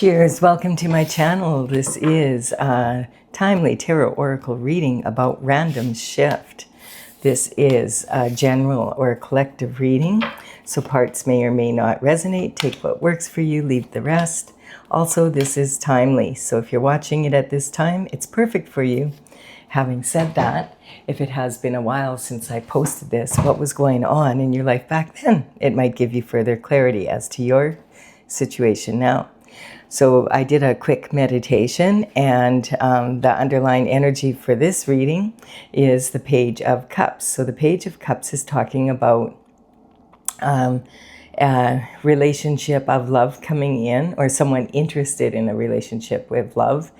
Cheers, welcome to my channel. This is a timely tarot oracle reading about random shift. This is a general or a collective reading, so parts may or may not resonate. Take what works for you, leave the rest. Also, this is timely, so if you're watching it at this time, it's perfect for you. Having said that, if it has been a while since I posted this, what was going on in your life back then, it might give you further clarity as to your situation now. So I did a quick meditation, and the underlying energy for this reading is the Page of Cups. So the Page of Cups is talking about a relationship of love coming in, or someone interested in a relationship with love.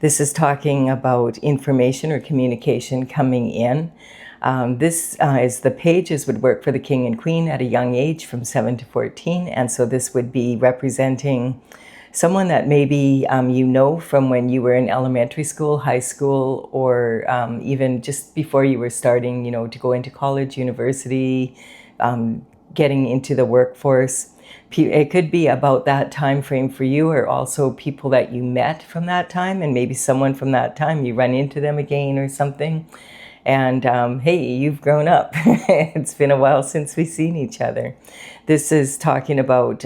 This is talking about information or communication coming in. This is the pages would work for the king and queen at a young age from 7 to 14. And so this would be representing someone that maybe you know from when you were in elementary school, high school, or even just before you were starting, to go into college, university, getting into the workforce. It could be about that time frame for you, or also people that you met from that time, and maybe someone from that time, you run into them again or something. And hey, you've grown up. It's been a while since we've seen each other. This is talking about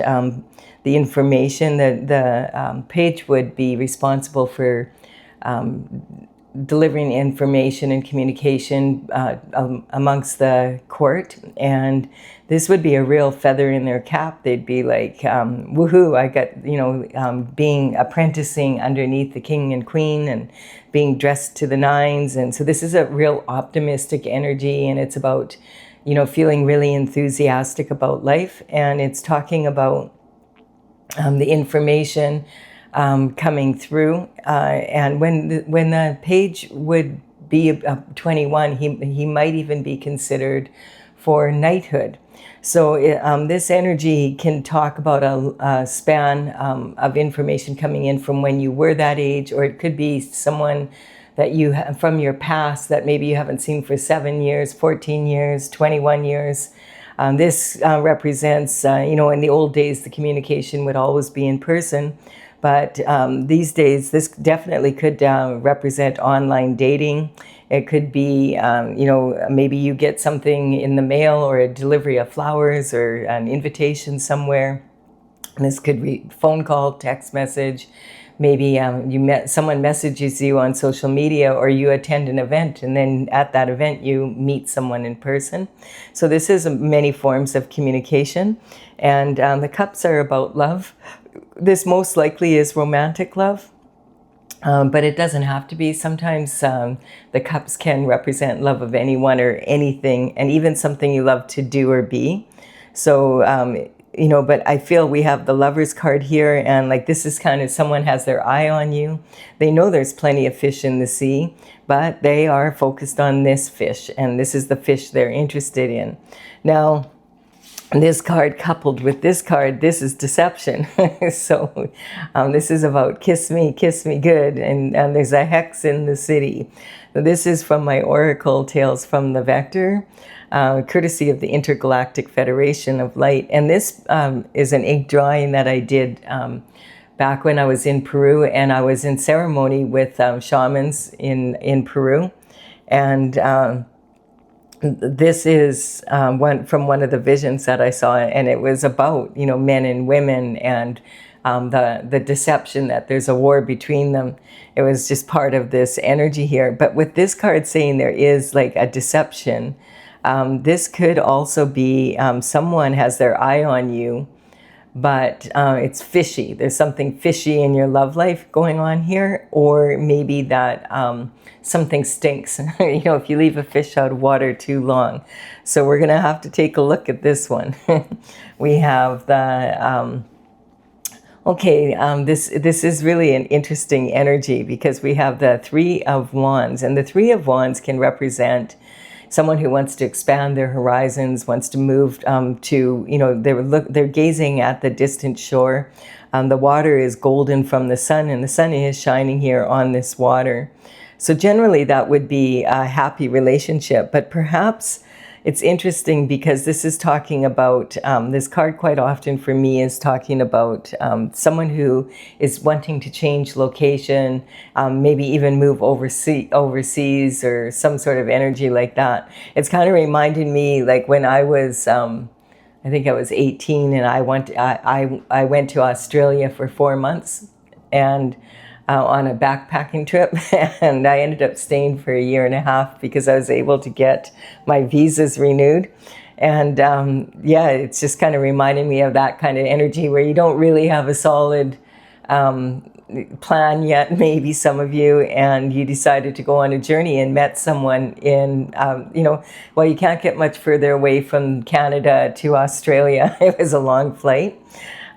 the information that the page would be responsible for delivering information and communication amongst the court. And this would be a real feather in their cap. They'd be like, woohoo, I got, being apprenticing underneath the king and queen and being dressed to the nines. And so this is a real optimistic energy, and it's about, feeling really enthusiastic about life. And it's talking about the information coming through, and when the page would be 21, he might even be considered for knighthood. So this energy can talk about a span of information coming in from when you were that age, or it could be someone that you have from your past that maybe you haven't seen for 7 years, 14 years, 21 years. This represents, in the old days, the communication would always be in person. But these days, this definitely could represent online dating. It could be, maybe you get something in the mail, or a delivery of flowers, or an invitation somewhere. And this could be phone call, text message. Maybe someone messages you on social media, or you attend an event, and then at that event you meet someone in person. So this is many forms of communication, and the cups are about love. This most likely is romantic love, but it doesn't have to be. Sometimes the cups can represent love of anyone or anything, and even something you love to do or be. So but I feel we have the Lover's card here, and like this is kind of someone has their eye on you. They know there's plenty of fish in the sea, but they are focused on this fish, and this is the fish they're interested in. Now, this card coupled with this card, this is deception. So this is about kiss me good, and there's a hex in the city. So this is from my Oracle Tales from the Vector, courtesy of the Intergalactic Federation of Light. And this is an ink drawing that I did back when I was in Peru, and I was in ceremony with shamans in Peru. And this is one of the visions that I saw, and it was about, men and women, and the deception that there's a war between them. It was just part of this energy here. But with this card saying there is like a deception, this could also be someone has their eye on you, but it's fishy. There's something fishy in your love life going on here, or maybe that something stinks, if you leave a fish out of water too long. So we're going to have to take a look at this one. We have the... this is really an interesting energy, because we have the Three of Wands, and the Three of Wands can represent someone who wants to expand their horizons, wants to move they're gazing at the distant shore. The water is golden from the sun, and the sun is shining here on this water. So generally that would be a happy relationship, but perhaps it's interesting because this is talking about, this card quite often for me is talking about someone who is wanting to change location, maybe even move overseas or some sort of energy like that. It's kind of reminded me like when I was, I think I was 18 and I went to Australia for 4 months and on a backpacking trip, and I ended up staying for 1.5 years because I was able to get my visas renewed. And yeah, it's just kind of reminding me of that kind of energy where you don't really have a solid plan yet, maybe some of you, and you decided to go on a journey and met someone in, well, you can't get much further away from Canada to Australia. It was a long flight.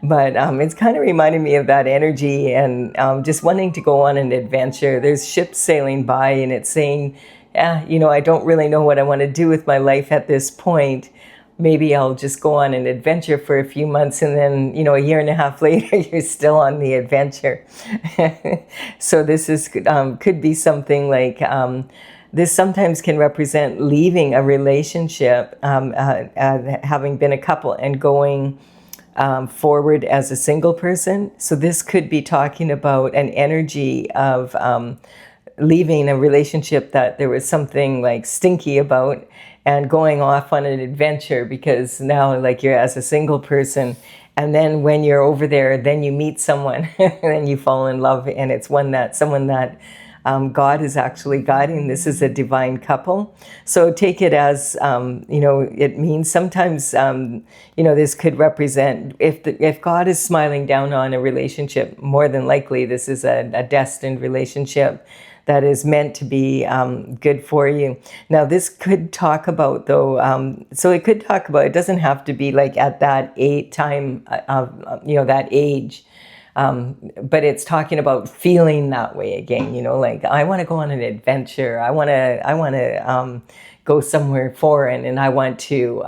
But it's kind of reminding me of that energy and just wanting to go on an adventure. There's ships sailing by and it's saying, yeah, I don't really know what I want to do with my life at this point. Maybe I'll just go on an adventure for a few months and then, 1.5 years later, you're still on the adventure. So this is could be something like, this sometimes can represent leaving a relationship, having been a couple and going forward as a single person. So this could be talking about an energy of leaving a relationship that there was something like stinky about and going off on an adventure because now like you're as a single person. And then when you're over there, then you meet someone and you fall in love, and it's someone that God is actually guiding. This is a divine couple. So take it as, it means sometimes, this could represent, if God is smiling down on a relationship, more than likely this is a destined relationship that is meant to be good for you. Now this could talk about though, so it could talk about, it doesn't have to be like at that that age. But it's talking about feeling that way again, like I want to go on an adventure. I want to go somewhere foreign, and I want to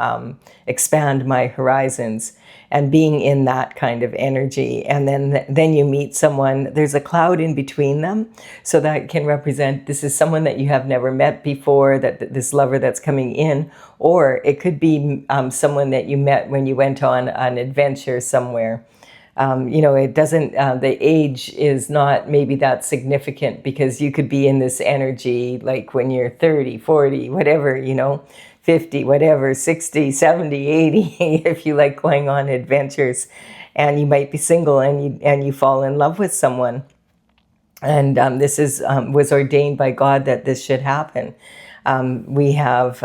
expand my horizons, and being in that kind of energy. And then you meet someone, there's a cloud in between them. So that can represent, this is someone that you have never met before, that this lover that's coming in, or it could be someone that you met when you went on an adventure somewhere. It doesn't, the age is not maybe that significant because you could be in this energy like when you're 30, 40, whatever, 50, whatever, 60, 70, 80, if you like going on adventures, and you might be single and you fall in love with someone. And this was ordained by God that this should happen. We have,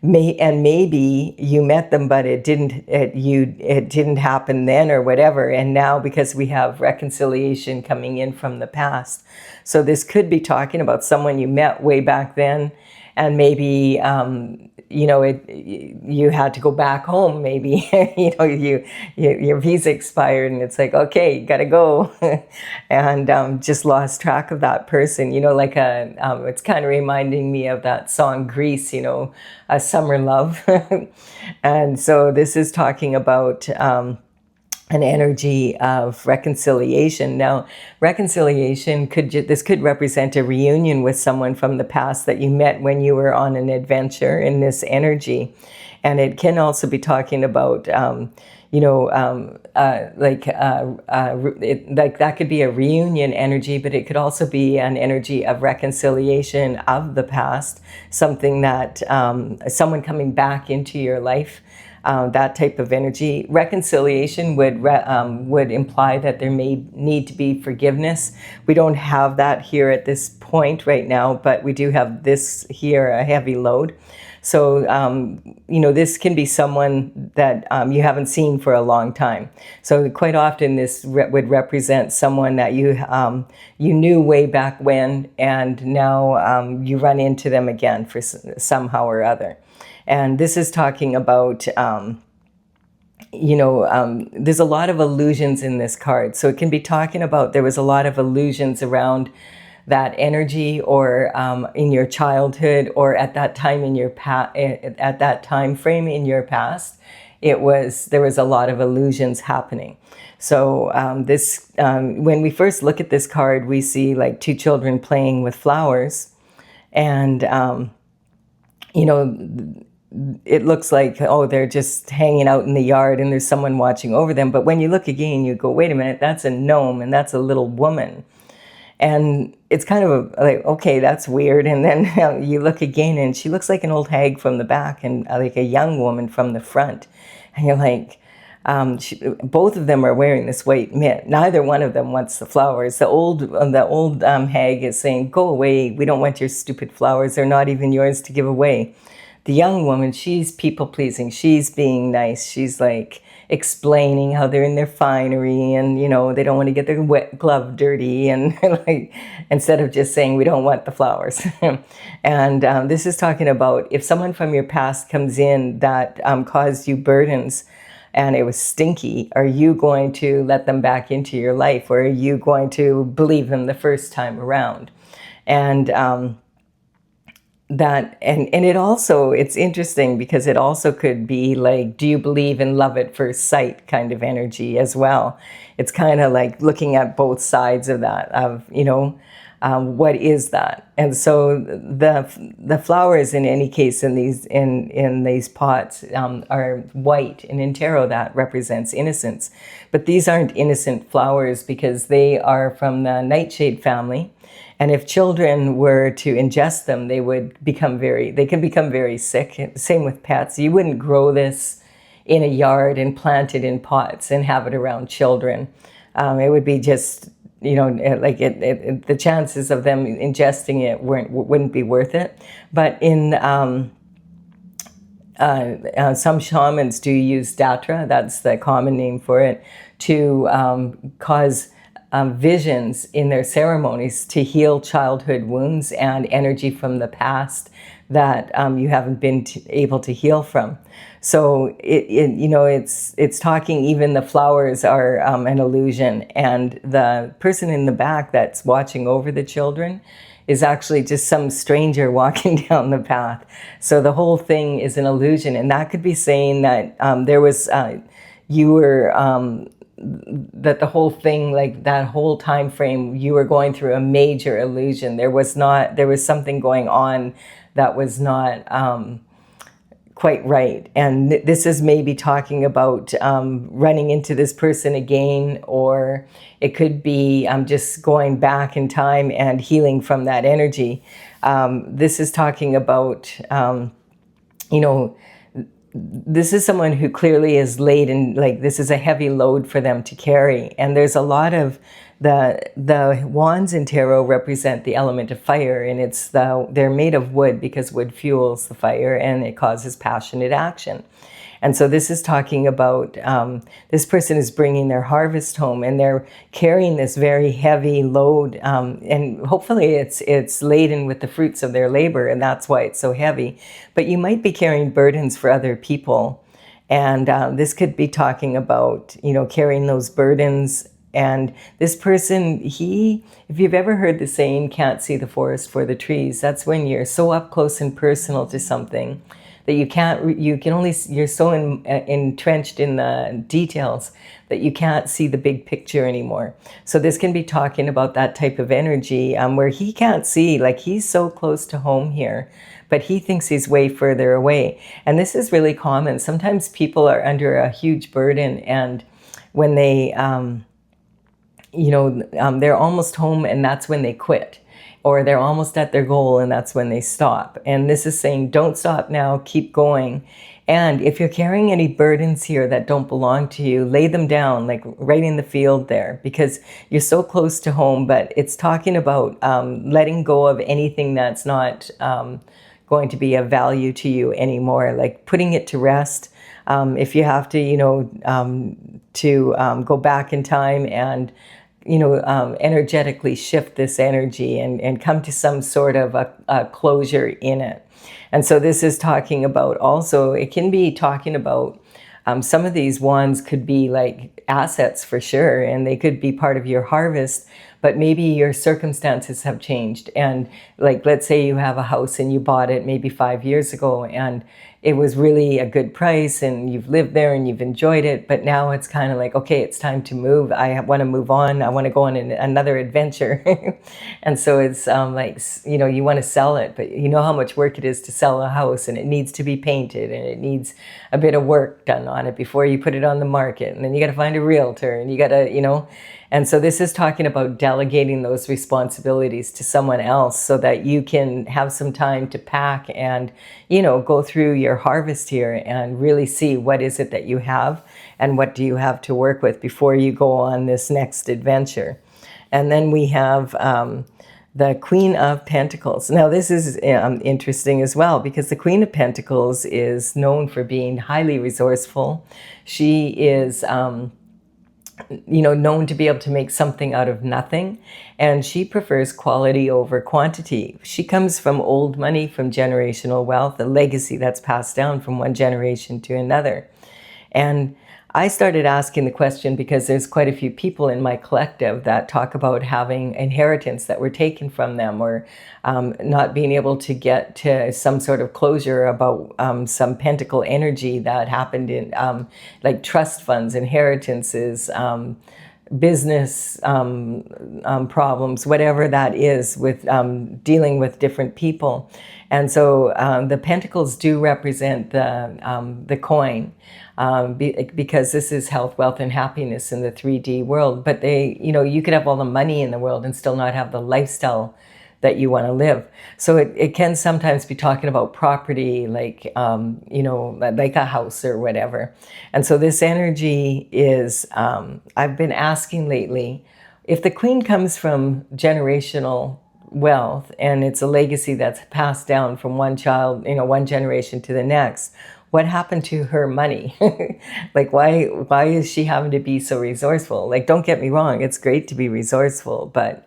maybe you met them, but it didn't happen then or whatever. And now because we have reconciliation coming in from the past. So this could be talking about someone you met way back then, and maybe, you had to go back home. Maybe, your visa expired and it's like, okay, you gotta go. And just lost track of that person, like it's kind of reminding me of that song Grease, A Summer Love. And so this is talking about an energy of reconciliation. Now, reconciliation could represent a reunion with someone from the past that you met when you were on an adventure in this energy. And it can also be talking about, that could be a reunion energy, but it could also be an energy of reconciliation of the past, something that, someone coming back into your life. That type of energy. Reconciliation would imply that there may need to be forgiveness. We don't have that here at this point right now, but we do have this here, a heavy load. So, this can be someone that you haven't seen for a long time. So quite often this would represent someone that you knew way back when, and now you run into them again for somehow or other. And this is talking about, there's a lot of illusions in this card. So it can be talking about there was a lot of illusions around that energy, or in your childhood, or at that time in your at that time frame in your past. There was a lot of illusions happening. So when we first look at this card, we see like two children playing with flowers, and it looks like, oh, they're just hanging out in the yard and there's someone watching over them. But when you look again, you go, wait a minute, that's a gnome and that's a little woman. And it's kind of like, okay, that's weird. And then you look again and she looks like an old hag from the back and like a young woman from the front. And you're like, both of them are wearing this white mitt. Neither one of them wants the flowers. The old hag is saying, go away. We don't want your stupid flowers. They're not even yours to give away. The young woman, she's people pleasing. She's being nice. She's like explaining how they're in their finery and, you know, they don't want to get their wet glove dirty, and like, instead of just saying we don't want the flowers. And this is talking about if someone from your past comes in that caused you burdens and it was stinky, are you going to let them back into your life, or are you going to believe them the first time around? And it also, it's interesting because it also could be like, do you believe in love at first sight kind of energy as well? It's kind of like looking at both sides of that, of, you know, what is that? And so the flowers in any case in these pots are white, and in tarot that represents innocence. But these aren't innocent flowers because they are from the nightshade family. And if children were to ingest them, they can become very sick. Same with pets. You wouldn't grow this in a yard and plant it in pots and have it around children. It would be just, you know, like the chances of them ingesting it wouldn't be worth it. But in some shamans do use datra, that's the common name for it, to cause visions in their ceremonies to heal childhood wounds and energy from the past that you haven't been able to heal from. So it's talking, even the flowers are an illusion, and the person in the back that's watching over the children is actually just some stranger walking down the path. So the whole thing is an illusion, and that could be saying that that the whole thing, like that whole time frame, you were going through a major illusion. There was something going on that was not quite right. And this is maybe talking about running into this person again, or it could be just going back in time and healing from that energy. This is talking about, this is someone who clearly is laden, like this is a heavy load for them to carry. And there's a lot of the wands in tarot represent the element of fire, and they're made of wood because wood fuels the fire and it causes passionate action. And so this is talking about this person is bringing their harvest home, and they're carrying this very heavy load, and hopefully it's laden with the fruits of their labor, and that's why it's so heavy. But you might be carrying burdens for other people, and this could be talking about, carrying those burdens. And this person, if you've ever heard the saying, can't see the forest for the trees, that's when you're so up close and personal to something that you're so entrenched in the details that you can't see the big picture anymore. So this can be talking about that type of energy where he can't see, like he's so close to home here, but he thinks he's way further away. And this is really common. Sometimes people are under a huge burden, and when they, they're almost home and that's when they quit. Or they're almost at their goal and that's when they stop. And this is saying, don't stop now, keep going. And if you're carrying any burdens here that don't belong to you, lay them down, like right in the field there, because you're so close to home. But it's talking about letting go of anything that's not going to be of value to you anymore, like putting it to rest. If you have to, go back in time and energetically shift this energy and come to some sort of a closure in it. And so this is talking about also, it can be talking about some of these wands could be like assets for sure, and they could be part of your harvest, but maybe your circumstances have changed. And like, let's say you have a house and you bought it maybe 5 years ago, and it was really a good price and you've lived there and you've enjoyed it, but now it's kind of like, okay, it's time to move. I want to move on. I want to go on another adventure. And so it's like, you know, you want to sell it, but you know how much work it is to sell a house, and it needs to be painted and it needs a bit of work done on it before you put it on the market. And then you got to find a realtor and you got to, you know, and so this is talking about delegating those responsibilities to someone else so that you can have some time to pack and, you know, go through your harvest here and really see what is it that you have and what do you have to work with before you go on this next adventure. And then we have the Queen of Pentacles. Now this is interesting as well, because the Queen of Pentacles is known for being highly resourceful. She is you know, known to be able to make something out of nothing. And she prefers quality over quantity. She comes from old money, from generational wealth, a legacy that's passed down from one generation to another. And I started asking the question because there's quite a few people in my collective that talk about having inheritance that were taken from them, or not being able to get to some sort of closure about some pentacle energy that happened in like trust funds, inheritances, business problems, whatever that is, with dealing with different people. And so the pentacles do represent the coin, because this is health, wealth, and happiness in the 3D world. But they, you know, you could have all the money in the world and still not have the lifestyle that you want to live. So it can sometimes be talking about property, like, you know, like a house or whatever. And so this energy is, I've been asking lately, if the Queen comes from generational wealth and it's a legacy that's passed down from one child, you know, one generation to the next, what happened to her money? Like, why is she having to be so resourceful? Like, don't get me wrong, it's great to be resourceful, but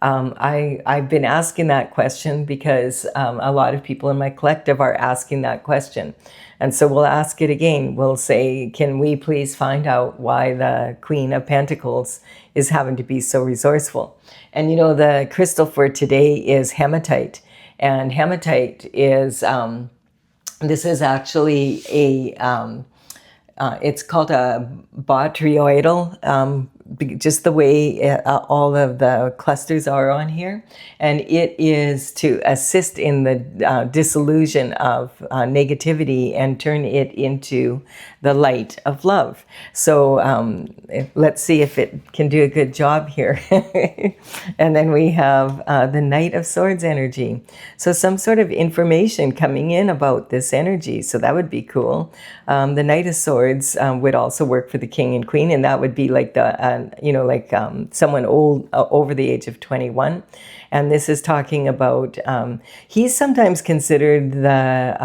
I've been asking that question because a lot of people in my collective are asking that question. And so we'll ask it again. We'll say, can we please find out why the Queen of Pentacles is having to be so resourceful? And you know, the crystal for today is hematite. And hematite is, this is actually a, it's called a botryoidal, just the way all of the clusters are on here. And it is to assist in the dissolution of negativity and turn it into the light of love. So let's see if it can do a good job here. And then we have the Knight of Swords energy. So some sort of information coming in about this energy. So that would be cool. The Knight of Swords would also work for the King and Queen, and that would be like the, you know, like someone old, over the age of 21. And this is talking about, he's sometimes considered the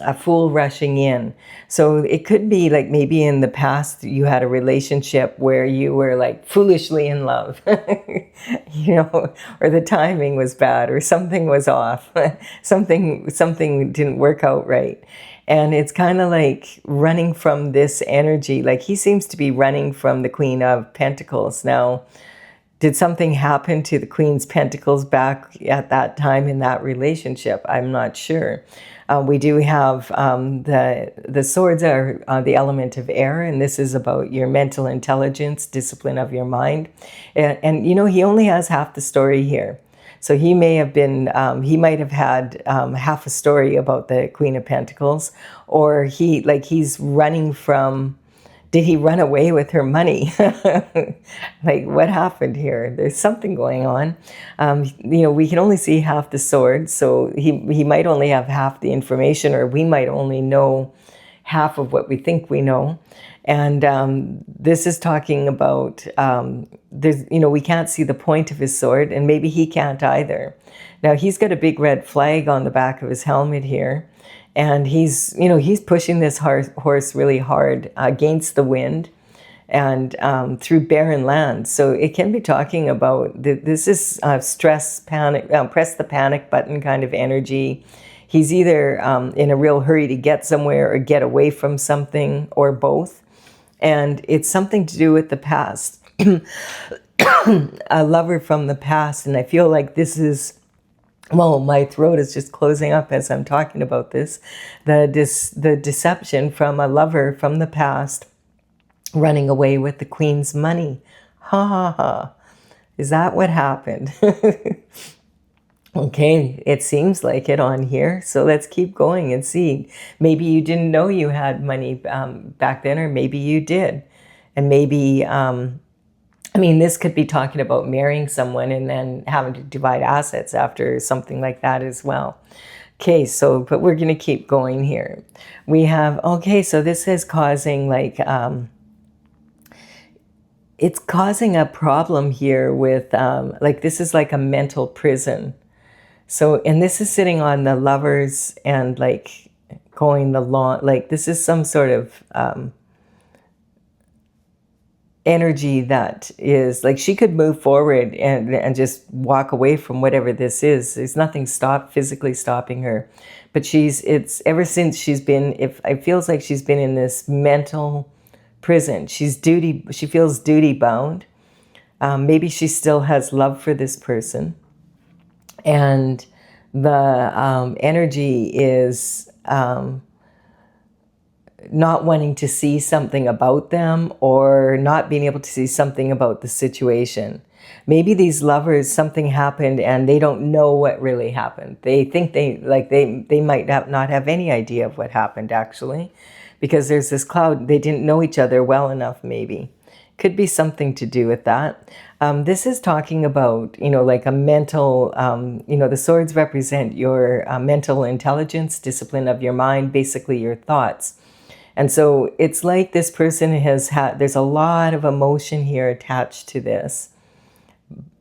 a fool rushing in. So it could be like maybe in the past you had a relationship where you were like foolishly in love, you know, or the timing was bad or something was off, something didn't work out right. And it's kind of like running from this energy. Like he seems to be running from the Queen of Pentacles. Now, did something happen to the Queen's Pentacles back at that time in that relationship? I'm not sure. We do have the swords are the element of air, and this is about your mental intelligence, discipline of your mind. And you know, he only has half the story here. So he may have been, he might have had half a story about the Queen of Pentacles, or he's running from, did he run away with her money? Like, what happened here? There's something going on. You know, we can only see half the sword, so he might only have half the information, or we might only know half of what we think we know. And this is talking about, there's, you know, we can't see the point of his sword, and maybe he can't either. Now, he's got a big red flag on the back of his helmet here, and he's, you know, he's pushing this horse really hard against the wind and through barren land. So it can be talking about, this is stress, panic, press the panic button kind of energy. He's either in a real hurry to get somewhere or get away from something, or both. And it's something to do with the past. A lover from the past. And I feel like this is Well, my throat is just closing up as I'm talking about this. The deception from a lover from the past running away with the queen's money. Ha ha ha. Is that what happened? Okay, it seems like it on here. So let's keep going and see. Maybe you didn't know you had money back then, or maybe you did. And maybe, I mean, this could be talking about marrying someone and then having to divide assets after something like that as well. Okay, so, but we're going to keep going here. We have, okay, so this is causing like, it's causing a problem here with, like, this is like a mental prison. So, and this is sitting on the lovers and like going the long, like this is some sort of energy that is like she could move forward and just walk away from whatever this is. There's nothing physically stopping her. But it's ever since she's been, if it feels like she's been in this mental prison, she feels duty bound. Maybe she still has love for this person. And the energy is not wanting to see something about them or not being able to see something about the situation. Maybe these lovers, something happened and they don't know what really happened. They think they might not have any idea of what happened actually, because there's this cloud. They didn't know each other well enough maybe. Could be something to do with that. This is talking about, like a mental, the swords represent your mental intelligence, discipline of your mind, basically your thoughts. And so it's like this person there's a lot of emotion here attached to this.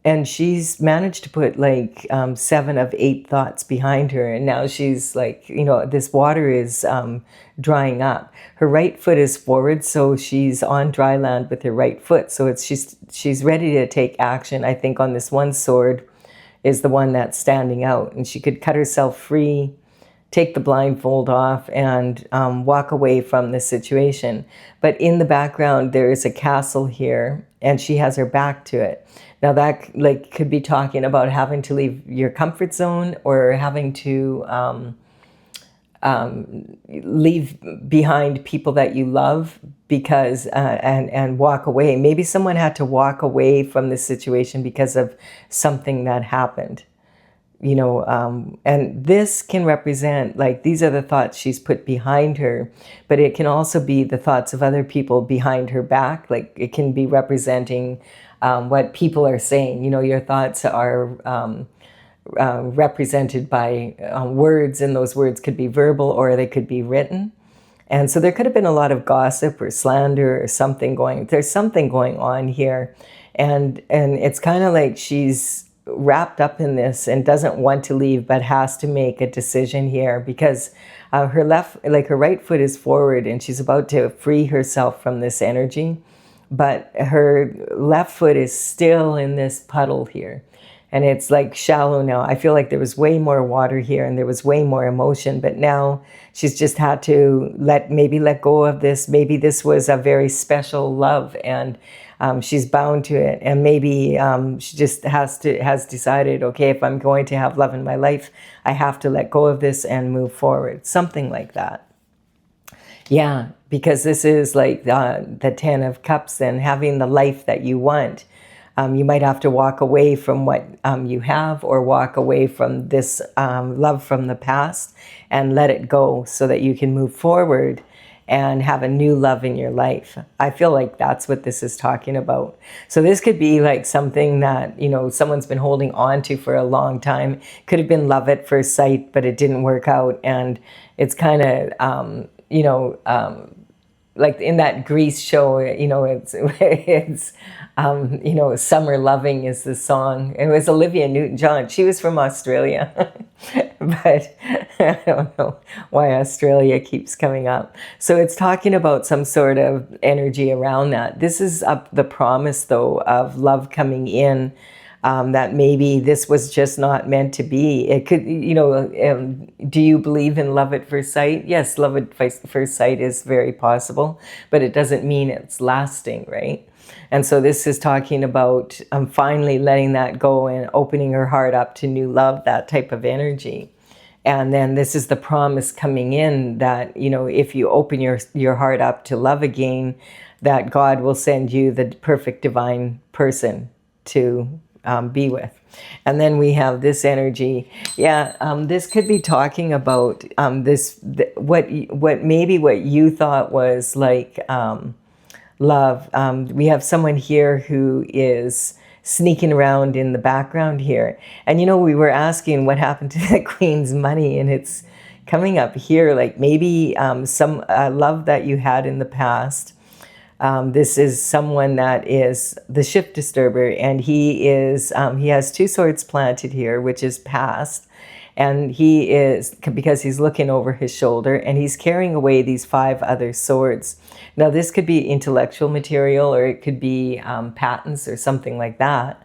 And she's managed to put like 7 of 8 thoughts behind her. And now she's like, this water is drying up. Her right foot is forward, so she's on dry land with her right foot. So she's ready to take action. I think on this one sword is the one that's standing out. And she could cut herself free, take the blindfold off, and walk away from the situation. But in the background, there is a castle here, and she has her back to it. Now that like could be talking about having to leave your comfort zone or having to leave behind people that you love because and walk away. Maybe someone had to walk away from the situation because of something that happened. And this can represent, like, these are the thoughts she's put behind her, but it can also be the thoughts of other people behind her back. Like, it can be representing what people are saying. Your thoughts are represented by words, and those words could be verbal or they could be written. And so there could have been a lot of gossip or slander or there's something going on here. And it's kind of like she's wrapped up in this and doesn't want to leave, but has to make a decision here because her right foot is forward and she's about to free herself from this energy, but her left foot is still in this puddle here. And it's like shallow now. I feel like there was way more water here and there was way more emotion, but now she's just had to let go of this. Maybe this was a very special love and she's bound to it. And maybe she just has decided, okay, if I'm going to have love in my life, I have to let go of this and move forward. Something like that. Yeah, because this is like the 10 of Cups and having the life that you want. You might have to walk away from what you have or walk away from this love from the past and let it go so that you can move forward and have a new love in your life. I feel like that's what this is talking about. So this could be like something that, someone's been holding on to for a long time. Could have been love at first sight, but it didn't work out. And it's kind of, like in that Grease show, it's Summer Loving is the song. It was Olivia Newton-John. She was from Australia, but I don't know why Australia keeps coming up. So it's talking about some sort of energy around that. This is the promise, though, of love coming in, that maybe this was just not meant to be. It could, do you believe in love at first sight? Yes, love at first sight is very possible, but it doesn't mean it's lasting, right? And so this is talking about finally letting that go and opening her heart up to new love, that type of energy. And then this is the promise coming in that, you know, if you open your heart up to love again, that God will send you the perfect divine person to be with. And then we have this energy. Yeah, this could be talking about what you thought was like love. We have someone here who is sneaking around in the background here. And, you know, we were asking what happened to the Queen's money, and it's coming up here, like maybe some love that you had in the past. This is someone that is the shift disturber, and he has two swords planted here, which is past. And he is, because he's looking over his shoulder, and he's carrying away these 5 other swords. Now, this could be intellectual material, or it could be patents or something like that.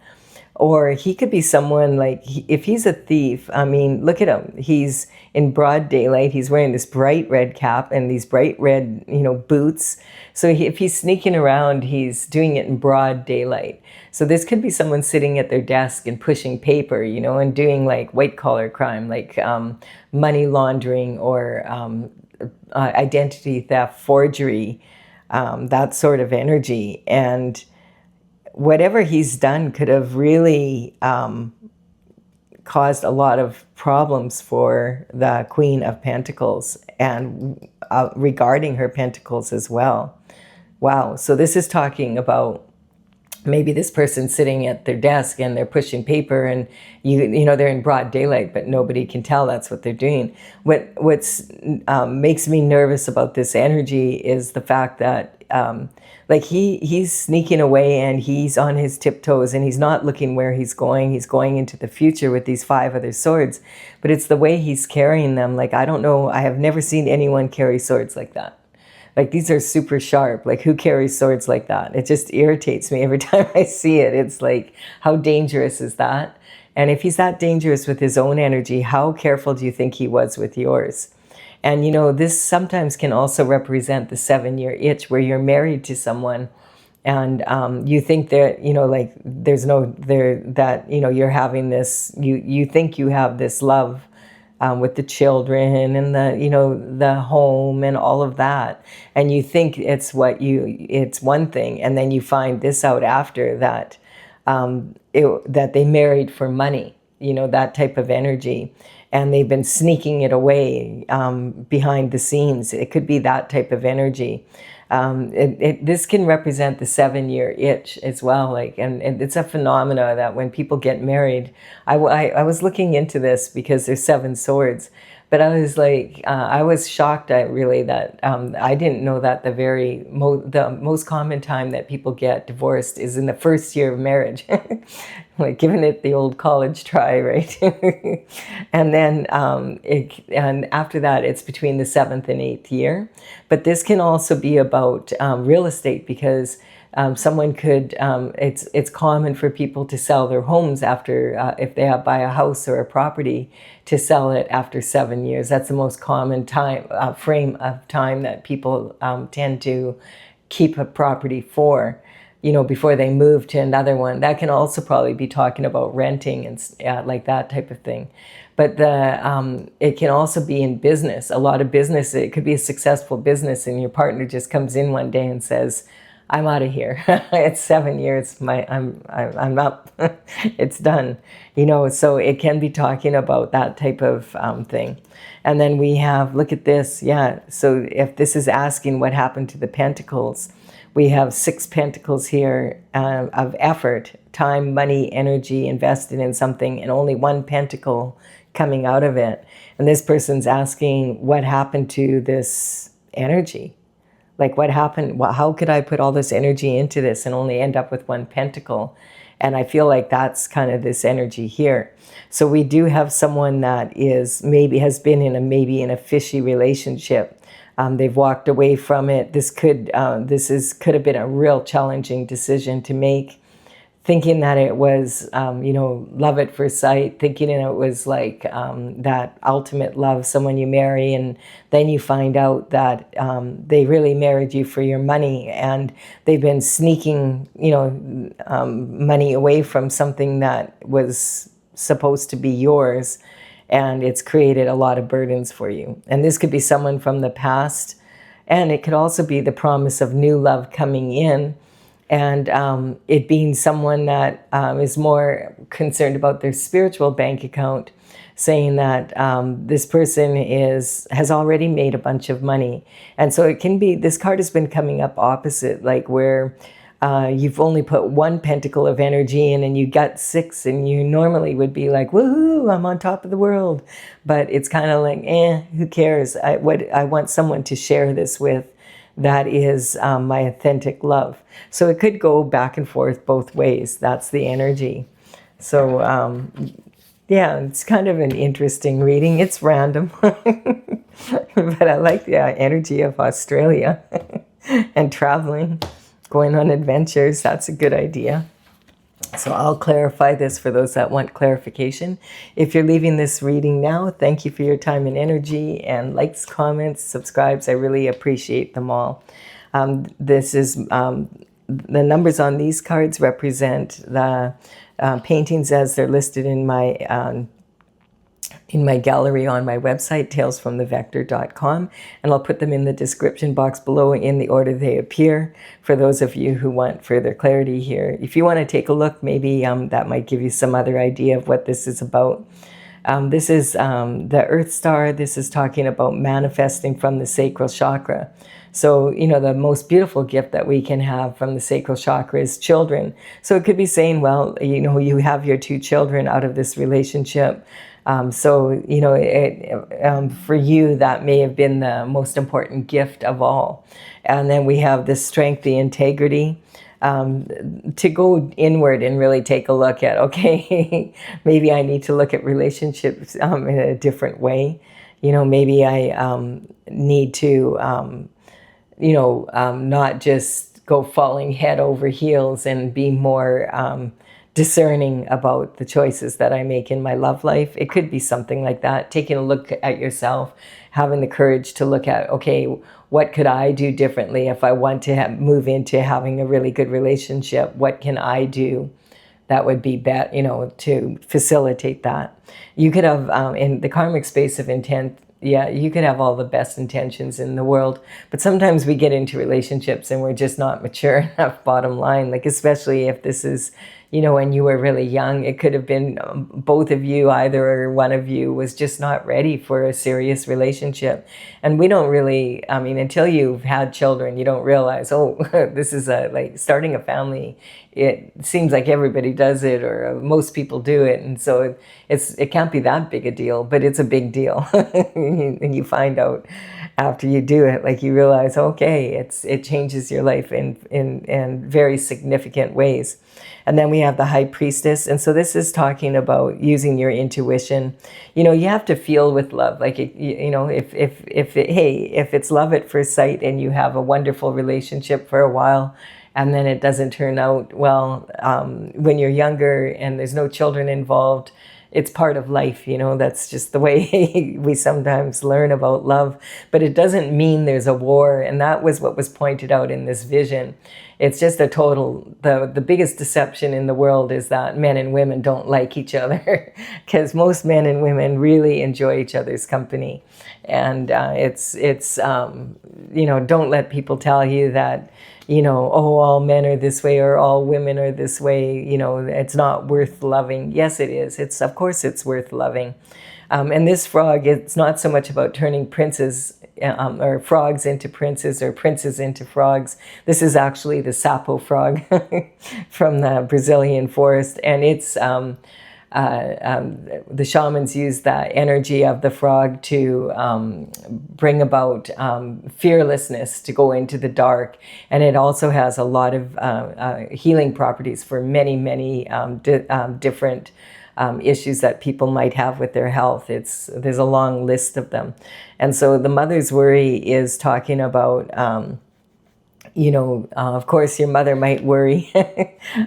Or he could be someone like, if he's a thief, I mean, look at him. He's in broad daylight. He's wearing this bright red cap and these bright red, you know, boots. So if he's sneaking around, he's doing it in broad daylight. So this could be someone sitting at their desk and pushing paper, you know, and doing like white collar crime, like money laundering or identity theft, forgery, that sort of energy. And whatever he's done could have really caused a lot of problems for the Queen of Pentacles and regarding her pentacles as well. Wow. So this is talking about maybe this person sitting at their desk and they're pushing paper, and you know they're in broad daylight, but nobody can tell that's what they're doing. What's makes me nervous about this energy is the fact that like he's sneaking away and he's on his tiptoes and he's not looking where he's going. He's going into the future with these 5 other swords, but it's the way he's carrying them. Like, I don't know, I have never seen anyone carry swords like that. Like, these are super sharp. Like, who carries swords like that? It just irritates me every time I see it. It's like, how dangerous is that? And if he's that dangerous with his own energy, how careful do you think he was with yours? And, you know, this sometimes can also represent the 7-year itch where you're married to someone and you think that, you know, like that, you know, you're having this, you think you have this love with the children and the, you know, the home and all of that. And you think it's one thing. And then you find this out after that, that they married for money, you know, that type of energy. And they've been sneaking it away behind the scenes. It could be that type of energy. This can represent the 7-year itch as well. Like, and it's a phenomena that when people get married, I was looking into this because there's 7 swords, but I was like, I was shocked. That I didn't know that the most common time that people get divorced is in the first year of marriage. Like giving it the old college try, right? And then and after that, it's between the 7th and 8th year. But this can also be about real estate, because someone could. It's common for people to sell their homes after if they buy a house or a property, to sell it after 7 years. That's the most common frame of time that people tend to keep a property for, you know, before they move to another one. That can also probably be talking about renting and like that type of thing. But it can also be in business. A lot of business, it could be a successful business and your partner just comes in one day and says, I'm out of here. It's 7 years. I'm up. It's done. You know, so it can be talking about that type of thing. And then we have, look at this. Yeah. So if this is asking what happened to the pentacles, we have 6 pentacles here of effort, time, money, energy invested in something, and only 1 pentacle coming out of it. And this person's asking what happened to this energy. Like, what happened? How could I put all this energy into this and only end up with 1 pentacle? And I feel like that's kind of this energy here. So we do have someone that has been in a fishy relationship. They've walked away from it. This could have been a real challenging decision to make. thinking that it was, love at first sight, thinking it was like that ultimate love, someone you marry, and then you find out that they really married you for your money, and they've been sneaking, money away from something that was supposed to be yours, and it's created a lot of burdens for you. And this could be someone from the past, and it could also be the promise of new love coming in, and it being someone that is more concerned about their spiritual bank account, saying that this person has already made a bunch of money. And so it can be, this card has been coming up opposite, like where you've only put one pentacle of energy in and you got 6, and you normally would be like, woohoo, I'm on top of the world. But it's kind of like, who cares? I want someone to share this with that is my authentic love. So it could go back and forth both ways. That's the energy. So yeah, it's kind of an interesting reading. It's random, but I like the energy of Australia and traveling, going on adventures. That's a good idea. So I'll clarify this for those that want clarification. If you're leaving this reading now, thank you for your time and energy, and likes, comments, subscribes. I really appreciate them all. This is the numbers on these cards represent the paintings as they're listed in my gallery on my website, talesfromthevector.com, and I'll put them in the description box below in the order they appear for those of you who want further clarity here. If you want to take a look, maybe that might give you some other idea of what this is about. This is the Earth Star. This is talking about manifesting from the sacral chakra. So, the most beautiful gift that we can have from the sacral chakra is children. So it could be saying, well, you have your 2 children out of this relationship. For you, that may have been the most important gift of all. And then we have the strength, the integrity, to go inward and really take a look at, okay, maybe I need to look at relationships in a different way. Maybe I need to, not just go falling head over heels, and be more discerning about the choices that I make in my love life. It could be something like that. Taking a look at yourself, having the courage to look at, okay, what could I do differently if I want to move into having a really good relationship? What can I do that would be better, to facilitate that? You could have, in the karmic space of intent, yeah, you could have all the best intentions in the world, but sometimes we get into relationships and we're just not mature enough, bottom line. Like, especially if this is, when you were really young, it could have been both of you, either one of you was just not ready for a serious relationship. And we don't really, until you've had children, you don't realize, oh, this is like starting a family. It seems like everybody does it, or most people do it. And so it can't be that big a deal, but it's a big deal. And you find out after you do it, like, you realize, okay, it changes your life in very significant ways. And then we have the High Priestess. And so this is talking about using your intuition. You have to feel with love. Like, if it's love at first sight and you have a wonderful relationship for a while, and then it doesn't turn out well, when you're younger and there's no children involved, it's part of life, that's just the way we sometimes learn about love. But it doesn't mean there's a war. And that was what was pointed out in this vision. It's just the biggest deception in the world is that men and women don't like each other, because most men and women really enjoy each other's company. And don't let people tell you that, oh, all men are this way or all women are this way. It's not worth loving. Yes, it is. Of course it's worth loving. And this frog, it's not so much about turning princes or frogs into princes or princes into frogs. This is actually the Sapo frog from the Brazilian forest. And it's the shamans use the energy of the frog to bring about fearlessness, to go into the dark. And it also has a lot of healing properties for many, many different issues that people might have with their health. There's a long list of them. And so the mother's worry is talking about of course, your mother might worry.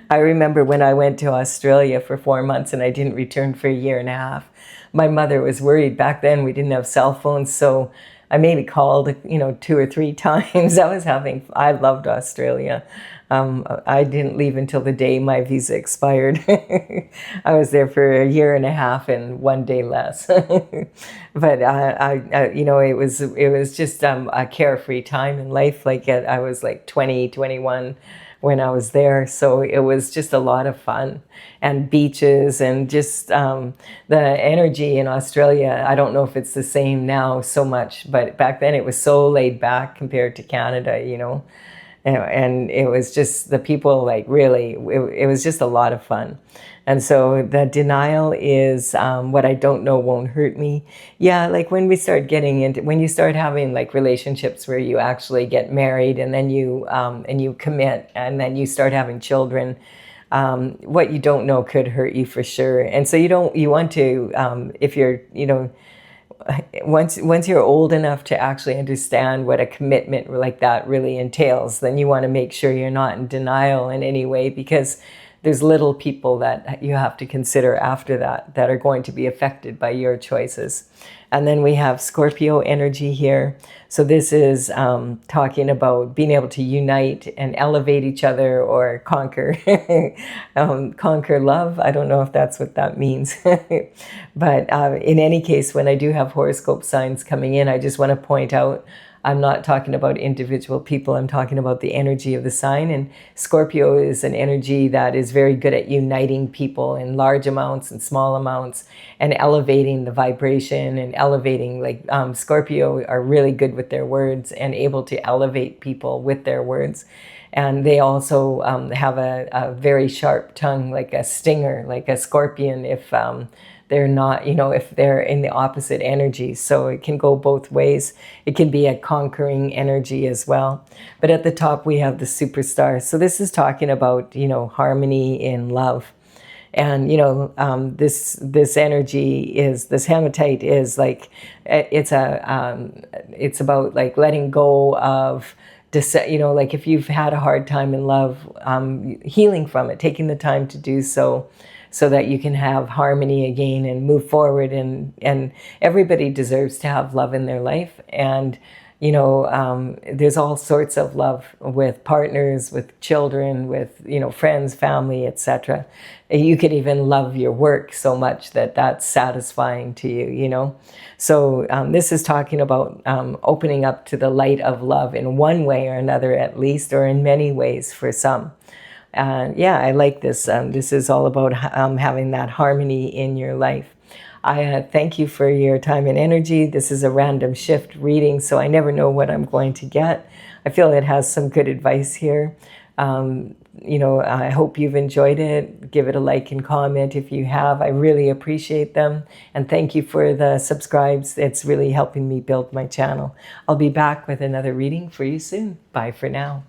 I remember when I went to Australia for 4 months and I didn't return for a year and a half. My mother was worried. Back then, we didn't have cell phones, so I maybe called, 2 or 3 times. I loved Australia. I didn't leave until the day my visa expired. I was there for a year and a half and 1 day less. But it was just a carefree time in life. I was like 20, 21 when I was there, so it was just a lot of fun, and beaches, and just the energy in Australia. I don't know if it's the same now so much, but back then it was so laid back compared to Canada. And it was just the people, like, really, it was just a lot of fun. And so the denial is what I don't know won't hurt me. Yeah, like when you start having like relationships where you actually get married, and then you commit, and then you start having children, what you don't know could hurt you for sure. And so you want to, if you're, once you're old enough to actually understand what a commitment like that really entails, then you want to make sure you're not in denial in any way, because there's little people that you have to consider after that are going to be affected by your choices. And then we have Scorpio energy here. So this is talking about being able to unite and elevate each other, or conquer conquer love. I don't know if that's what that means. But in any case, when I do have horoscope signs coming in, I just want to point out, I'm not talking about individual people. I'm talking about the energy of the sign. And Scorpio is an energy that is very good at uniting people in large amounts and small amounts, and elevating the vibration, and elevating, Scorpio are really good with their words and able to elevate people with their words. And they also have a very sharp tongue, like a stinger, like a scorpion, if they're not, if they're in the opposite energy. So it can go both ways. It can be a conquering energy as well. But at the top, we have the superstar. So this is talking about, harmony in love. And, this energy this hematite is like, it's about like letting go of, like if you've had a hard time in love, healing from it, taking the time to do so that you can have harmony again and move forward. And everybody deserves to have love in their life. And, there's all sorts of love with partners, with children, with, friends, family, etc. You could even love your work so much that that's satisfying to you, So this is talking about opening up to the light of love in one way or another, at least, or in many ways for some. Yeah, I like this. This is all about having that harmony in your life. I thank you for your time and energy. This is a random shift reading, so I never know what I'm going to get. I feel it has some good advice here. I hope you've enjoyed it. Give it a like and comment if you have. I really appreciate them. And thank you for the subscribes. It's really helping me build my channel. I'll be back with another reading for you soon. Bye for now.